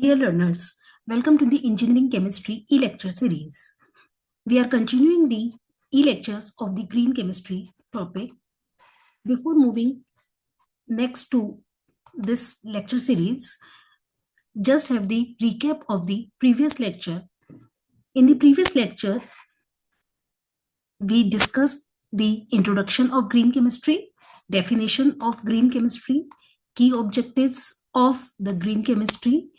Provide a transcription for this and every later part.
Dear learners, welcome to the Engineering Chemistry e-lecture series. We are continuing the e-lectures of the green chemistry topic. Before moving next to this lecture series, just have the recap of the previous lecture. In the previous lecture, we discussed the introduction of green chemistry, definition of green chemistry, key objectives of the green chemistry,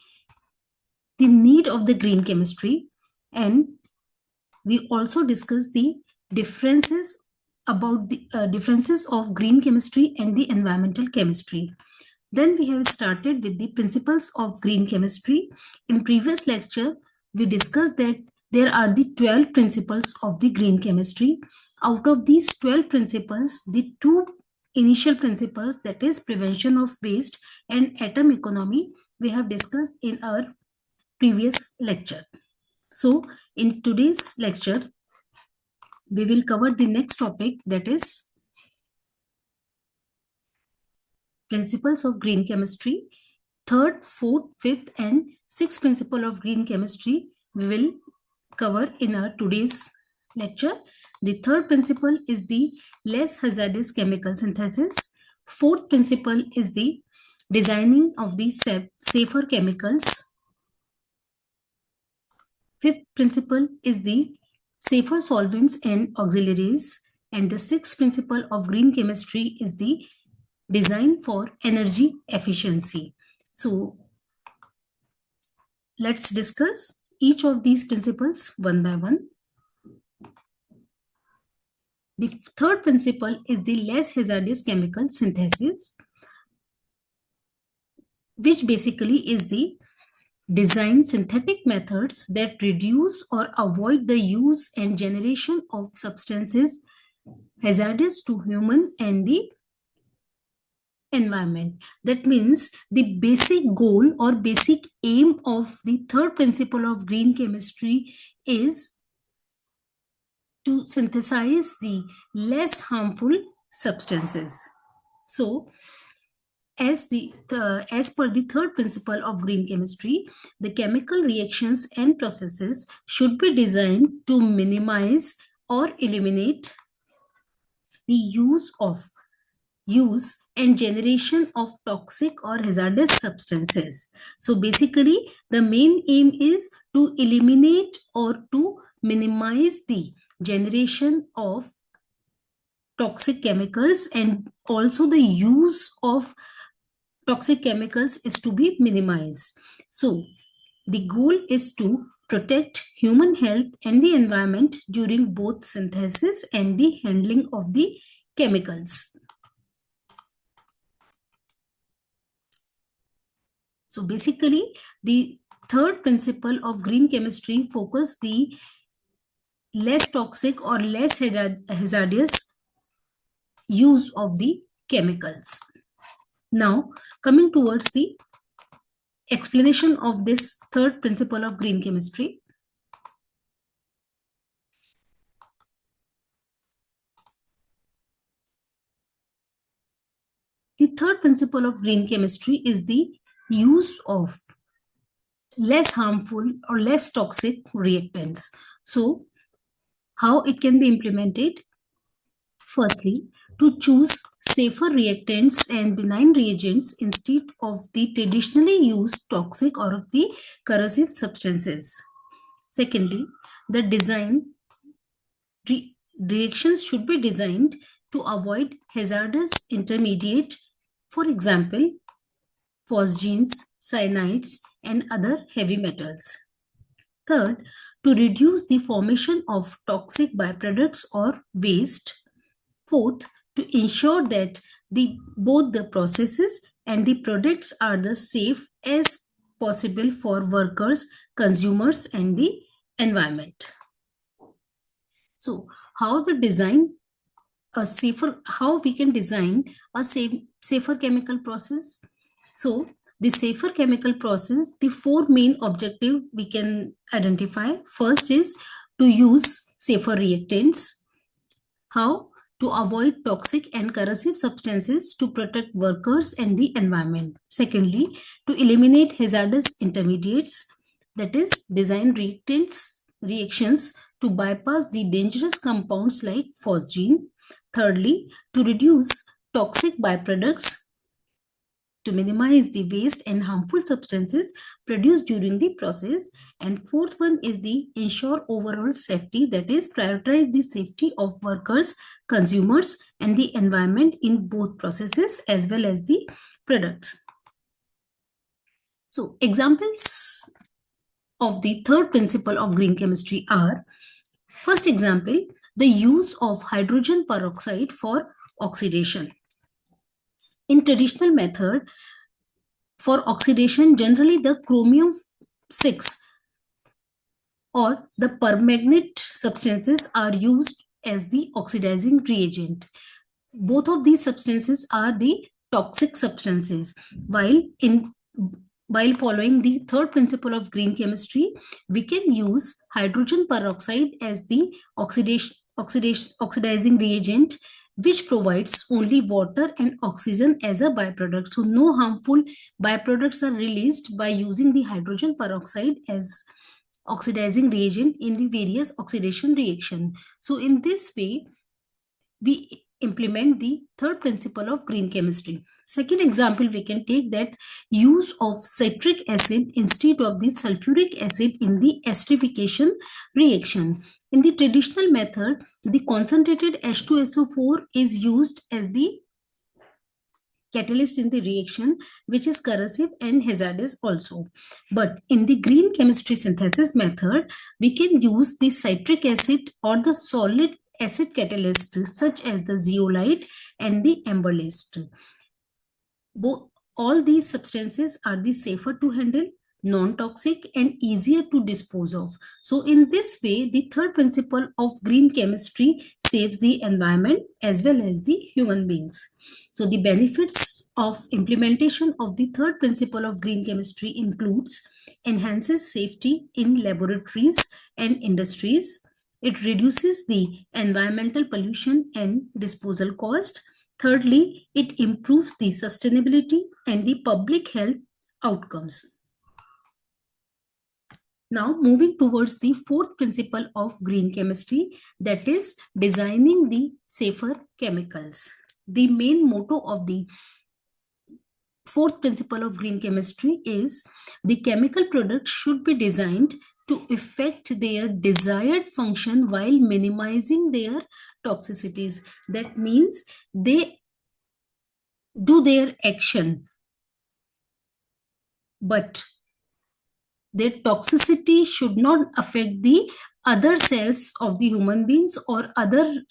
the need of the green chemistry, and we also discussed the differences about the differences of green chemistry and the environmental chemistry. Then we have started with the principles of green chemistry. In previous lecture, we discussed that there are the 12 principles of the green chemistry. Out of these 12 principles, the two initial principles, that is prevention of waste and atom economy, we have discussed in our previous lecture. So in today's lecture, we will cover the next topic, that is principles of green chemistry. Third, fourth, fifth, and sixth principle of green chemistry we will cover in our today's lecture. The third principle is the less hazardous chemical synthesis. Fourth principle is the designing of the safer chemicals. Fifth principle is the safer solvents and auxiliaries. And the sixth principle of green chemistry is the design for energy efficiency. So let's discuss each of these principles one by one. The third principle is the less hazardous chemical synthesis, which basically is the design synthetic methods that reduce or avoid the use and generation of substances hazardous to human and the environment. That means the basic goal or basic aim of the third principle of green chemistry is to synthesize the less harmful substances. So as per the third principle of green chemistry, the chemical reactions and processes should be designed to minimize or eliminate the use and generation of toxic or hazardous substances. So basically, the main aim is to eliminate or to minimize the generation of toxic chemicals, and also the use of toxic chemicals is to be minimized. So the goal is to protect human health and the environment during both synthesis and the handling of the chemicals. So basically, the third principle of green chemistry focus the less toxic or less hazardous use of the chemicals. Now, coming towards the explanation of this third principle of green chemistry. The third principle of green chemistry is the use of less harmful or less toxic reactants. So, how it can be implemented? Firstly, to choose safer reactants and benign reagents instead of the traditionally used toxic or the corrosive substances. Secondly, the reactions should be designed to avoid hazardous intermediate, for example, phosgenes, cyanides, and other heavy metals. Third, to reduce the formation of toxic byproducts or waste. Fourth, to ensure that both the processes and the products are the safe as possible for workers, consumers, and the environment. So, how we can design a safer chemical process? So, the safer chemical process, the four main objectives we can identify. First is to use safer reactants. How? to avoid toxic and corrosive substances to protect workers and the environment. Secondly, to eliminate hazardous intermediates, that is, design reactions to bypass the dangerous compounds like phosgene. Thirdly, to reduce toxic byproducts to minimize the waste and harmful substances produced during the process. And fourth one is the ensure overall safety, that is prioritize the safety of workers, consumers and the environment in both processes as well as the products. So examples of the third principle of green chemistry are: first example, the use of hydrogen peroxide for oxidation. In traditional method, for oxidation, generally the chromium 6 or the permanganate substances are used as the oxidizing reagent. Both of these substances are the toxic substances. While following the third principle of green chemistry, we can use hydrogen peroxide as the oxidizing reagent, which provides only water and oxygen as a byproduct. So no harmful byproducts are released by using the hydrogen peroxide as oxidizing reagent in the various oxidation reaction. So in this way, we implement the third principle of green chemistry. Second example, we can take that use of citric acid instead of the sulfuric acid in the esterification reaction. In the traditional method, the concentrated H2SO4 is used as the catalyst in the reaction, which is corrosive and hazardous also. But in the green chemistry synthesis method, we can use the citric acid or the solid acid catalyst such as the zeolite and the amberlist. All these substances are the safer to handle, non-toxic and easier to dispose of. So in this way, the third principle of green chemistry saves the environment as well as the human beings. So the benefits of implementation of the third principle of green chemistry includes: enhances safety in laboratories and industries. It reduces the environmental pollution and disposal cost. Thirdly, it improves the sustainability and the public health outcomes. Now, moving towards the fourth principle of green chemistry, that is designing the safer chemicals. The main motto of the fourth principle of green chemistry is the chemical products should be designed to effect their desired function while minimizing their toxicities. That means they do their action, but their toxicity should not affect the other cells of the human beings or other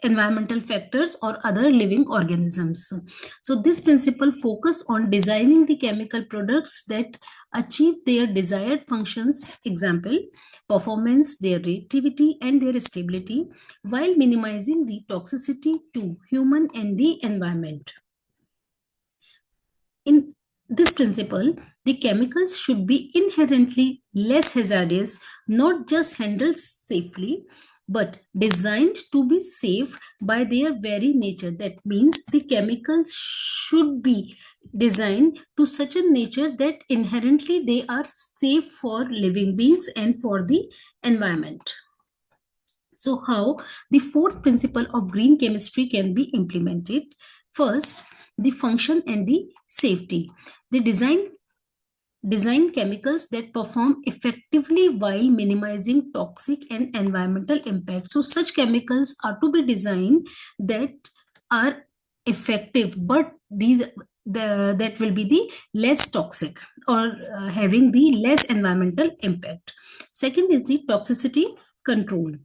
environmental factors or other living organisms. So this principle focus on designing the chemical products that achieve their desired functions, example, performance, their reactivity and their stability, while minimizing the toxicity to human and the environment. In this principle, the chemicals should be inherently less hazardous, not just handled safely, but designed to be safe by their very nature. That means the chemicals should be designed to such a nature that inherently they are safe for living beings and for the environment. So how the fourth principle of green chemistry can be implemented? First, the function and the safety. The design chemicals that perform effectively while minimizing toxic and environmental impact. So such chemicals are to be designed that are effective, but that will be the less toxic or having the less environmental impact. Second is the toxicity control.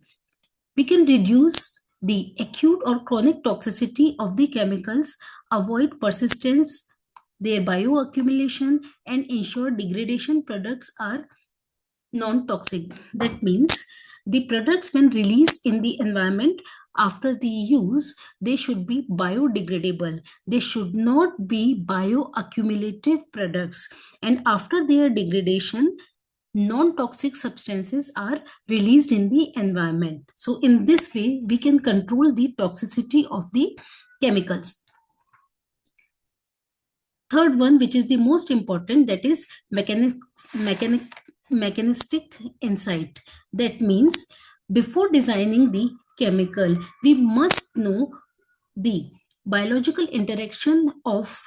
We can reduce the acute or chronic toxicity of the chemicals, avoid persistence, their bioaccumulation, and ensure degradation products are non-toxic. That means the products, when released in the environment after the use, they should be biodegradable. They should not be bioaccumulative products. And after their degradation, non-toxic substances are released in the environment. So in this way, we can control the toxicity of the chemicals. Third one, which is the most important, that is mechanistic insight. That means before designing the chemical, we must know the biological interaction of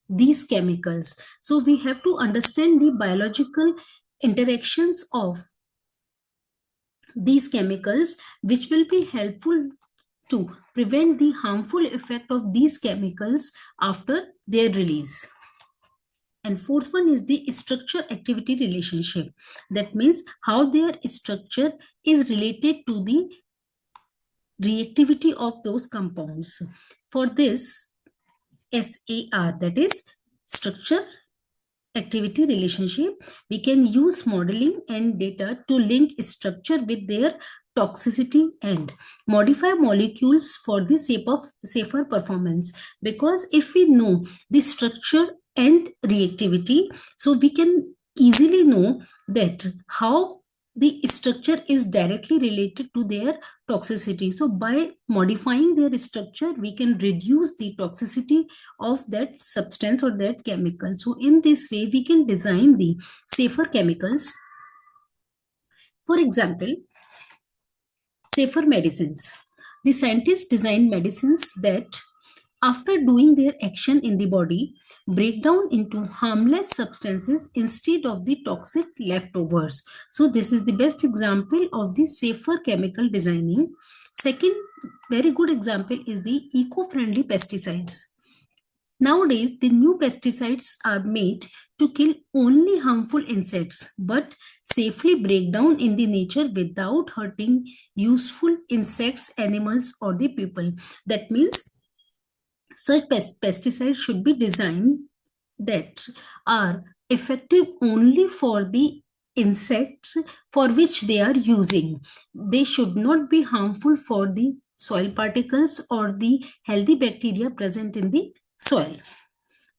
these chemicals. So we have to understand the biological interactions of these chemicals, which will be helpful to prevent the harmful effect of these chemicals after their release. And fourth one is the structure activity relationship. That means how their structure is related to the reactivity of those compounds. For this, SAR, that is structure activity relationship, we can use modeling and data to link structure with their toxicity and modify molecules for the safer performance. Because if we know the structure and reactivity, so we can easily know that how the structure is directly related to their toxicity. So by modifying their structure, we can reduce the toxicity of that substance or that chemical. So in this way, we can design the safer chemicals. For example, safer medicines. The scientists design medicines that, after doing their action in the body, break down into harmless substances instead of the toxic leftovers. So this is the best example of the safer chemical designing. Second very good example is the eco-friendly pesticides. Nowadays, the new pesticides are made to kill only harmful insects, but safely break down in the nature without hurting useful insects, animals, or the people. That means such pesticides should be designed that are effective only for the insects for which they are using. They should not be harmful for the soil particles or the healthy bacteria present in the soil.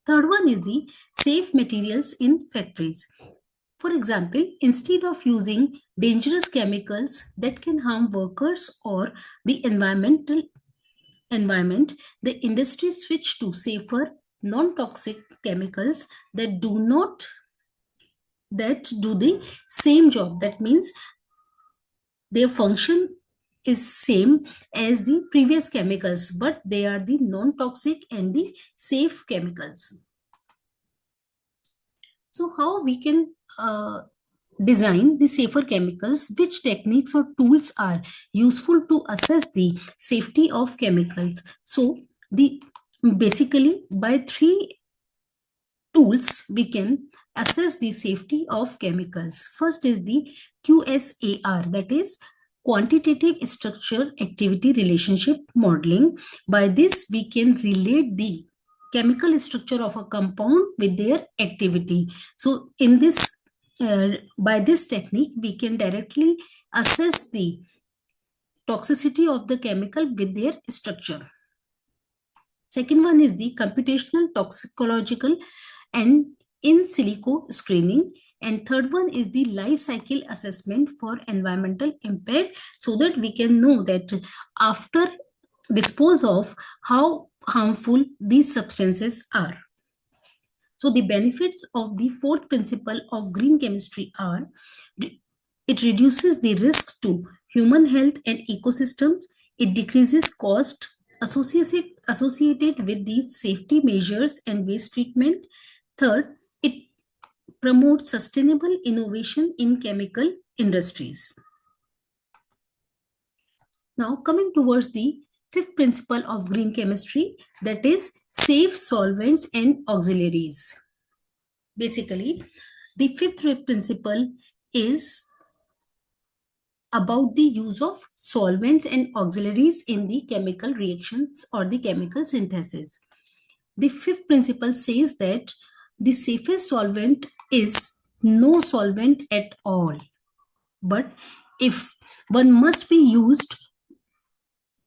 Third one is the safe materials in factories. For example, instead of using dangerous chemicals that can harm workers or the environment, the industry switched to safer, non-toxic chemicals that do the same job. That means their function is same as the previous chemicals, but they are the non-toxic and the safe chemicals. So how we can design the safer chemicals? Which techniques or tools are useful to assess the safety of chemicals? So the basically by three tools we can assess the safety of chemicals. First is the QSAR, that is quantitative structure activity relationship modeling. By this we can relate the chemical structure of a compound with their activity. So in this by this technique we can directly assess the toxicity of the chemical with their structure. Second one is the computational toxicological and in silico screening. And third one is the life cycle assessment for environmental impact, so that we can know that after dispose of how harmful these substances are. So the benefits of the fourth principle of green chemistry are: it reduces the risk to human health and ecosystems, it decreases cost associated with the safety measures and waste treatment. Third, it promotes sustainable innovation in chemical industries. Now, coming towards the fifth principle of green chemistry, that is safe solvents and auxiliaries. Basically, the fifth principle is about the use of solvents and auxiliaries in the chemical reactions or the chemical synthesis. The fifth principle says that the safest solvent is no solvent at all. But if one must be used,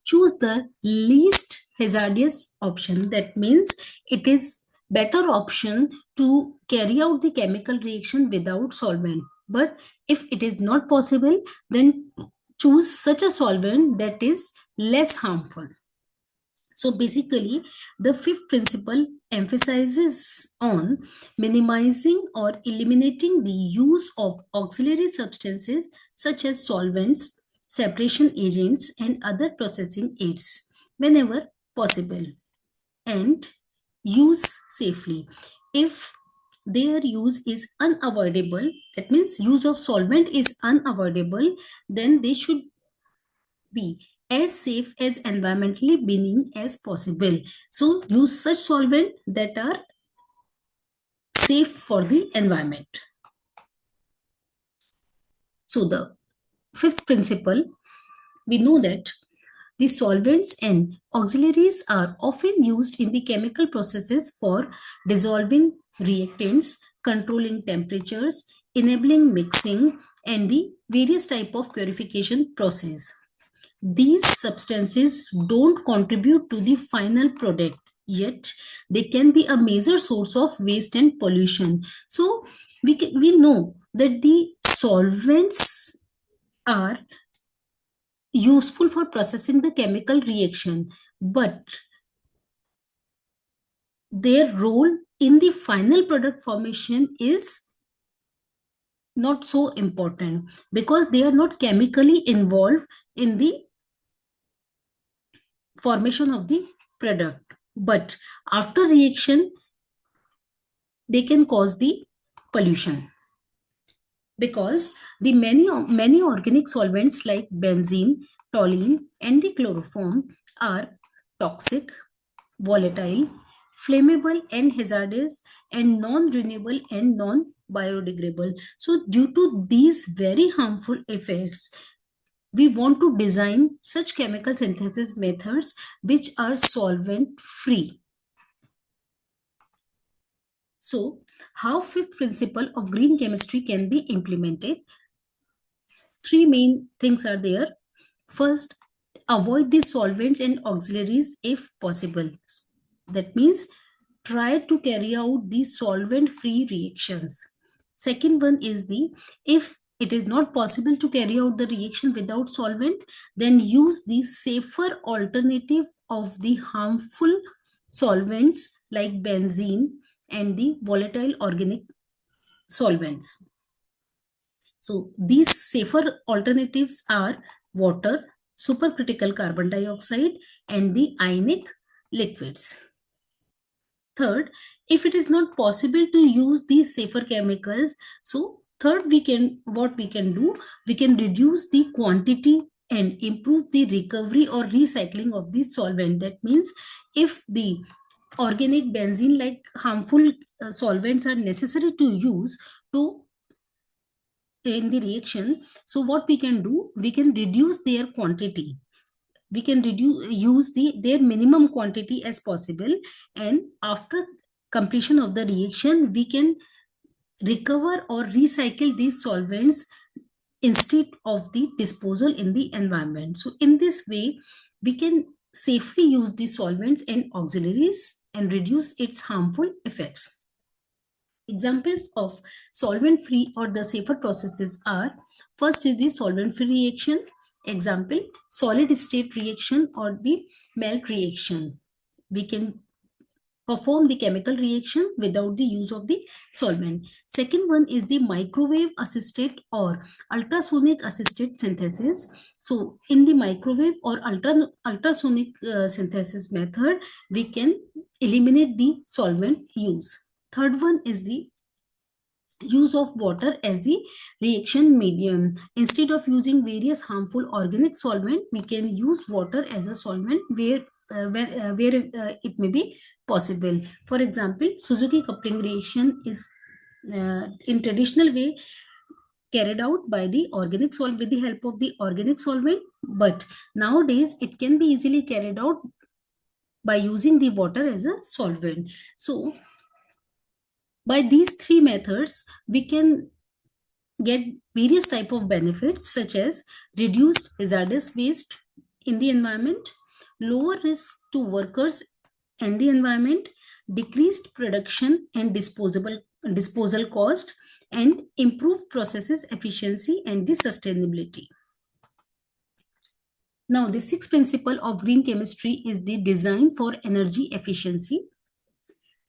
choose the least hazardous option. That means it is better option to carry out the chemical reaction without solvent. But if it is not possible, then choose such a solvent that is less harmful. So basically, the fifth principle emphasizes on minimizing or eliminating the use of auxiliary substances such as solvents, separation agents, and other processing aids whenever possible, and use safely. If their use is unavoidable, that means use of solvent is unavoidable, then they should be as safe as environmentally benign as possible. So use such solvent that are safe for the environment. So the fifth principle, we know that the solvents and auxiliaries are often used in the chemical processes for dissolving reactants, controlling temperatures, enabling mixing, and the various type of purification process. These substances don't contribute to the final product, yet they can be a major source of waste and pollution. So we know that the solvents are useful for processing the chemical reaction, but their role in the final product formation is not so important because they are not chemically involved in the formation of the product, but after reaction they can cause the pollution, because the many organic solvents like benzene, toluene, and the chloroform are toxic, volatile, flammable, and hazardous, and non-renewable and non-biodegradable. So due to these very harmful effects, we want to design such chemical synthesis methods which are solvent free. So, how fifth principle of green chemistry can be implemented? Three main things are there. First, avoid the solvents and auxiliaries if possible. That means try to carry out the solvent free reactions. Second one is the, if it is not possible to carry out the reaction without solvent, then use the safer alternative of the harmful solvents like benzene and the volatile organic solvents. So these safer alternatives are water, supercritical carbon dioxide, and the ionic liquids. Third, if it is not possible to use these safer chemicals, so third, what we can do, we can reduce the quantity and improve the recovery or recycling of the solvent. That means if the organic benzene like harmful solvents are necessary to use to in the reaction, so what we can do, we can reduce their quantity, we can reduce use their minimum quantity as possible, and after completion of the reaction we can recover or recycle these solvents instead of the disposal in the environment. So in this way we can safely use the solvents and auxiliaries and reduce its harmful effects. Examples of solvent free or the safer processes are, first is the solvent free reaction. Example, solid state reaction or the melt reaction. We can perform the chemical reaction without the use of the solvent. Second one is the microwave assisted or ultrasonic assisted synthesis. So in the microwave or ultrasonic synthesis method, we can eliminate the solvent use. Third one is the use of water as the reaction medium. Instead of using various harmful organic solvent, we can use water as a solvent where it may be possible. For example, Suzuki coupling reaction is in traditional way carried out by the organic solvent with the help of the organic solvent, but nowadays it can be easily carried out by using the water as a solvent. So by these three methods we can get various type of benefits such as reduced hazardous waste in the environment, lower risk to workers and the environment, decreased production and disposable disposal cost, and improve processes efficiency and the sustainability. Now, the sixth principle of green chemistry is the design for energy efficiency.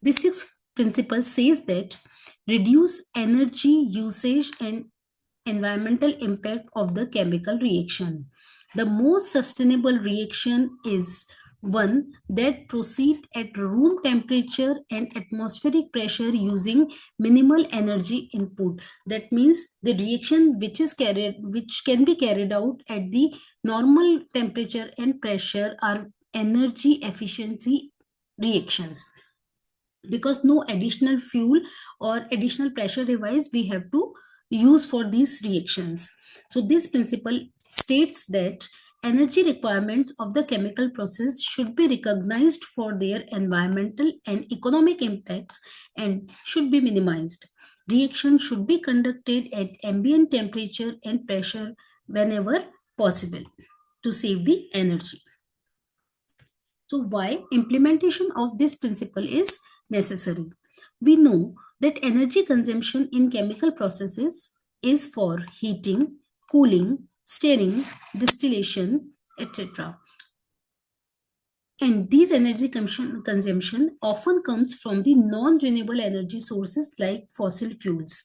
The sixth principle says that reduce energy usage and environmental impact of the chemical reaction. The most sustainable reaction is one that proceed at room temperature and atmospheric pressure using minimal energy input. That means the reaction which can be carried out at the normal temperature and pressure are energy efficiency reactions, because no additional fuel or additional pressure device we have to use for these reactions. So this principle states that energy requirements of the chemical process should be recognized for their environmental and economic impacts and should be minimized. Reaction should be conducted at ambient temperature and pressure whenever possible to save the energy. So why implementation of this principle is necessary? We know that energy consumption in chemical processes is for heating, cooling, stirring, distillation, etc. And these energy consumption often comes from the non-renewable energy sources like fossil fuels,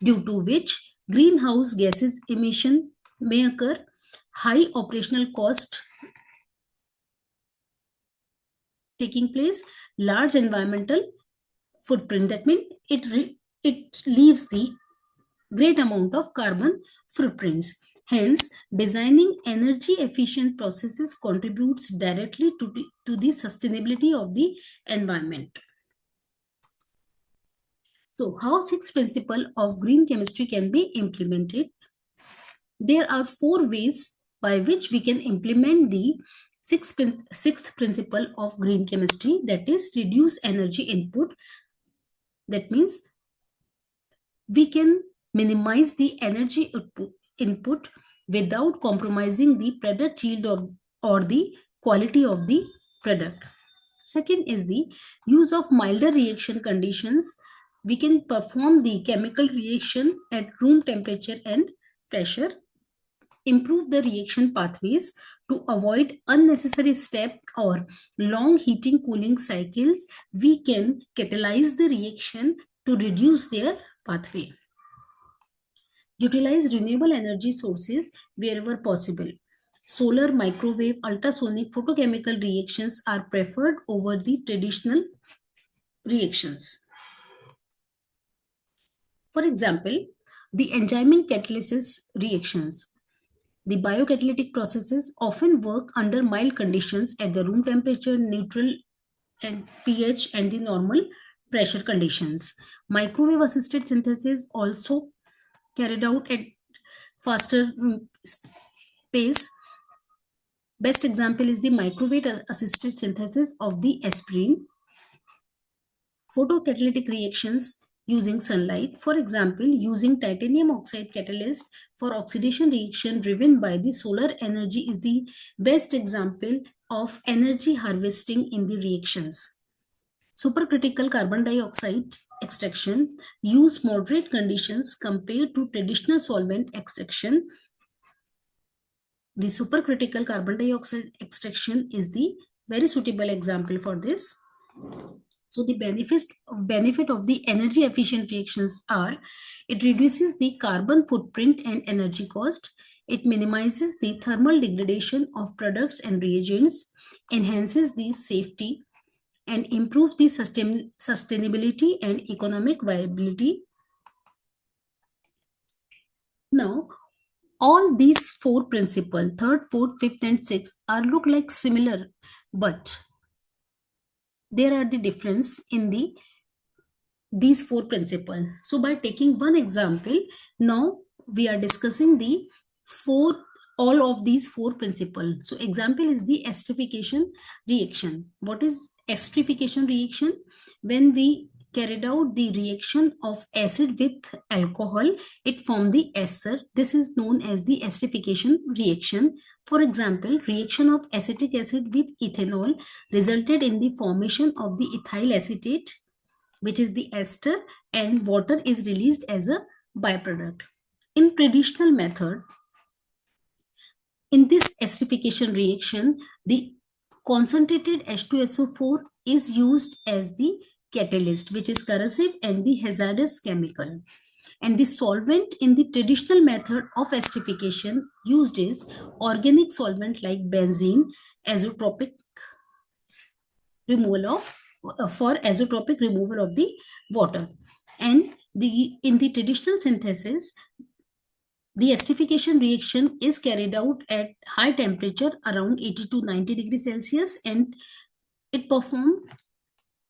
due to which greenhouse gases emission may occur, high operational cost taking place, large environmental footprint. That means it leaves the great amount of carbon footprints. Hence, designing energy efficient processes contributes directly to the sustainability of the environment. So, how sixth principle of green chemistry can be implemented? There are four ways by which we can implement the sixth principle of green chemistry, that is reduce energy input. That means we can minimize the energy input without compromising the product yield or the quality of the product. Second is the use of milder reaction conditions. We can perform the chemical reaction at room temperature and pressure, improve the reaction pathways to avoid unnecessary step or long heating cooling cycles. We can catalyze the reaction to reduce their pathway. Utilize renewable energy sources wherever possible. Solar, microwave, ultrasonic photochemical reactions are preferred over the traditional reactions. For example, the enzymic catalysis reactions. The biocatalytic processes often work under mild conditions at the room temperature, neutral and pH, and the normal pressure conditions. Microwave assisted synthesis also carried out at faster pace. Best example is the microwave assisted synthesis of the aspirin. Photocatalytic reactions using sunlight, for example, using titanium oxide catalyst for oxidation reaction driven by the solar energy is the best example of energy harvesting in the reactions. Supercritical carbon dioxide extraction use moderate conditions compared to traditional solvent extraction. The supercritical carbon dioxide extraction is the very suitable example for this. So the benefit of the energy efficient reactions are: it reduces the carbon footprint and energy cost, it minimizes the thermal degradation of products and reagents, enhances the safety, and improves the sustainability and economic viability. Now, all these four principles, third, fourth, fifth, and sixth, are look like similar, but there are the difference in these four principles. So by taking one example, now we are discussing the four all of these four principles. So example is the esterification reaction. What is esterification reaction? When we carried out the reaction of acid with alcohol, it formed the ester. This is known as the esterification reaction. For example, reaction of acetic acid with ethanol resulted in the formation of the ethyl acetate. which is the ester, and water is released as a byproduct. In traditional method, in this esterification reaction, the concentrated H2SO4 is used as the catalyst, which is corrosive and the hazardous chemical. And the solvent in the traditional method of esterification used is organic solvent like benzene, azeotropic removal of for azeotropic removal of the water. And in the traditional synthesis, the esterification reaction is carried out at high temperature around 80 to 90 degrees Celsius, and it performed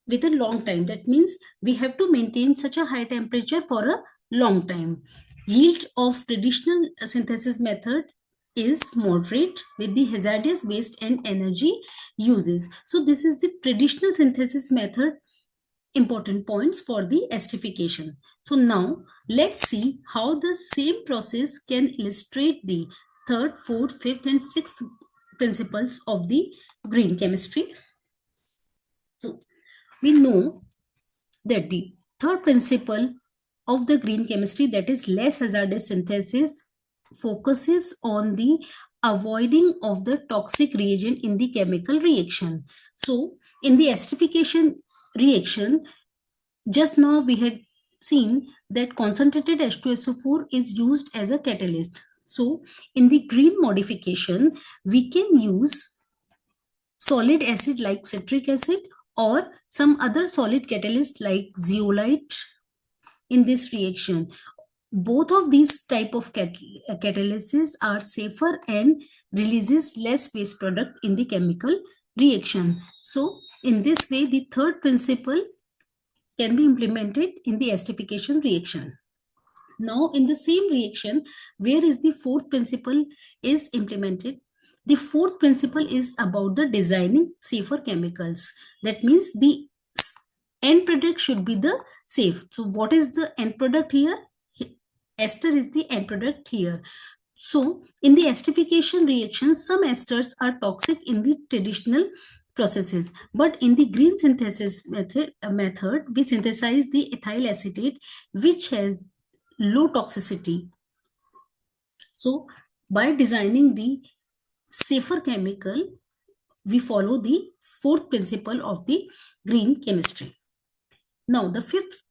with a long time. That means we have to maintain such a high temperature for a long time. Yield of traditional synthesis method is moderate with the hazardous waste and energy uses. So this is the traditional synthesis method important points for the esterification. So now let's see how the same process can illustrate the third, fourth, fifth and sixth principles of the green chemistry. So we know that the third principle of the green chemistry, that is less hazardous synthesis, focuses on the avoiding of the toxic reagent in the chemical reaction. So in the esterification reaction, just now we had seen that concentrated H2SO4 is used as a catalyst. So in the green modification, we can use solid acid like citric acid or some other solid catalyst like zeolite in this reaction. Both of these type of catalysis are safer and releases less waste product in the chemical reaction. So in this way, the third principle can be implemented in the esterification reaction. Now in the same reaction, where is the fourth principle is implemented? The fourth principle is about the designing safer chemicals. That means the end product should be the safe. So what is the end product here? Ester is the end product here. So in the esterification reaction, some esters are toxic in the traditional processes, but in the green synthesis method, we synthesize the ethyl acetate, which has low toxicity. So by designing the safer chemical, we follow the fourth principle of the green chemistry. Now the fifth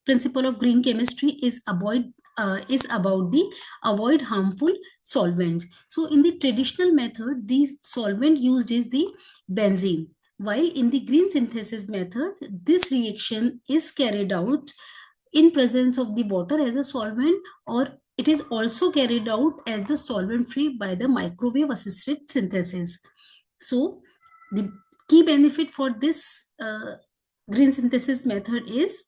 principle of green chemistry is about the avoid harmful solvents. So in the traditional method, the solvent used is the benzene, while in the green synthesis method, this reaction is carried out in presence of the water as a solvent, or it is also carried out as the solvent free by the microwave assisted synthesis. So the key benefit for this green synthesis method is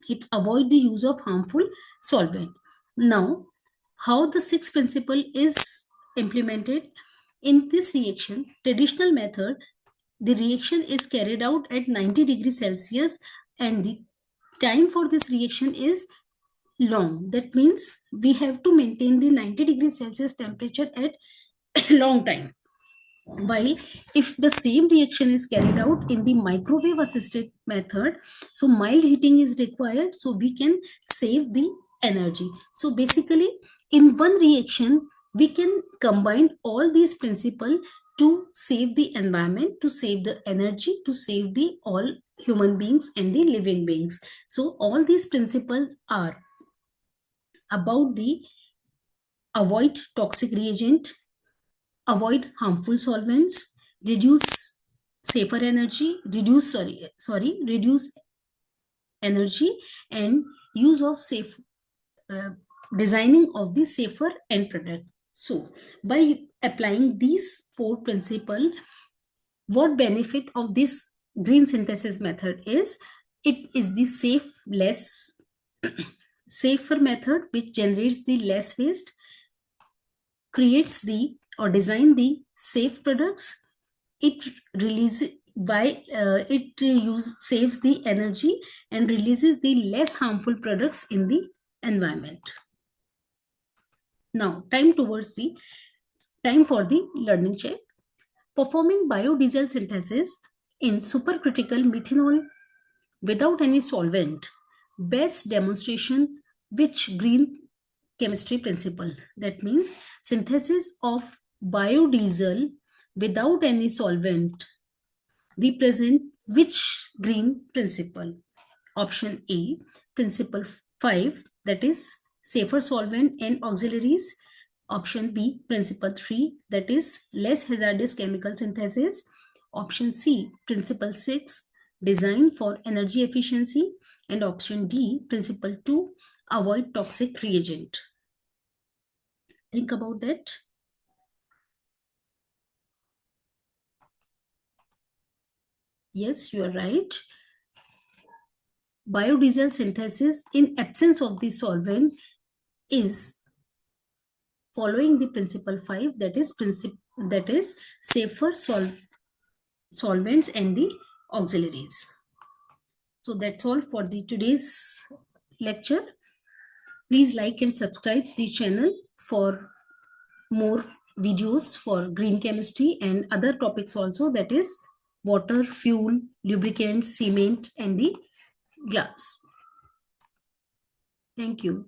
it avoid the use of harmful solvent. Now, how the sixth principle is implemented in this reaction? Traditional method, the reaction is carried out at 90 degrees Celsius and the time for this reaction is long. That means we have to maintain the 90 degrees Celsius temperature at long time. While if the same reaction is carried out in the microwave assisted method, so mild heating is required, so we can save the energy. So basically in one reaction we can combine all these principles to save the environment, to save the energy, to save the all human beings and the living beings. So all these principles are about the avoid toxic reagent, avoid harmful solvents, reduce safer energy, reduce energy, and use of safe designing of the safer end product. So by applying these four principles, what benefit of this green synthesis method is? It is the safer method which generates the less waste, creates the or design the safe products. It releases saves the energy and releases the less harmful products in the environment. Now time for the learning check. Performing biodiesel synthesis in supercritical methanol without any solvent. Best demonstration which green chemistry principle. That means synthesis of biodiesel without any solvent represent which green principle? Option A, principle 5, that is safer solvent and auxiliaries. Option B, principle 3, that is less hazardous chemical synthesis. Option C, principle 6, design for energy efficiency. And option D, principle 2, avoid toxic reagent. Think about that. Yes, you are right. Biodiesel synthesis in absence of the solvent is following the principle 5, that is safer solvents and the auxiliaries. So that's all for the today's lecture. Please like and subscribe the channel for more videos for green chemistry and other topics also, that is water, fuel, lubricants, cement and the glass. Thank you.